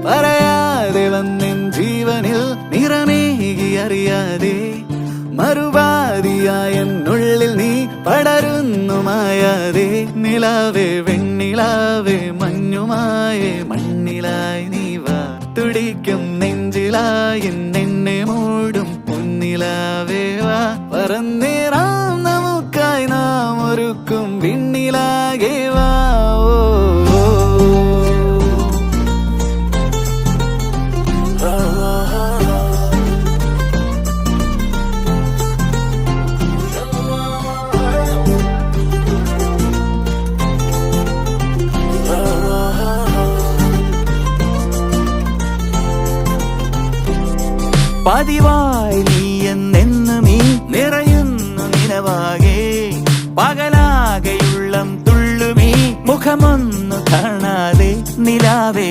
പറയാതെ വന്നെൻ ജീവനിൽ നിറമേകി അറിയാതെ മറുപാതിയായ എന്നുള്ളിൽ നീ പടരുന്നു മായാതെ നിലാവേ വെണ്ണിലാവേ മഞ്ഞുമായേ മണ്ണിലായി നീ വാ തുടിക്കും നെഞ്ചിലായി എന്നെ മൂടും പൊന്നിലാവേ വാ പറന്നേറാം നമുക്കായി നാം ഒരുക്കും വിണ്ണിലാകെ വാ പതിവായി നീ എന്നെന്നും നീ നിറയുന്നു നിലവാകെ പകലാകെയുള്ളം തുള്ളുമീ മുഖമൊന്നു കാണാതെ നിലാവേ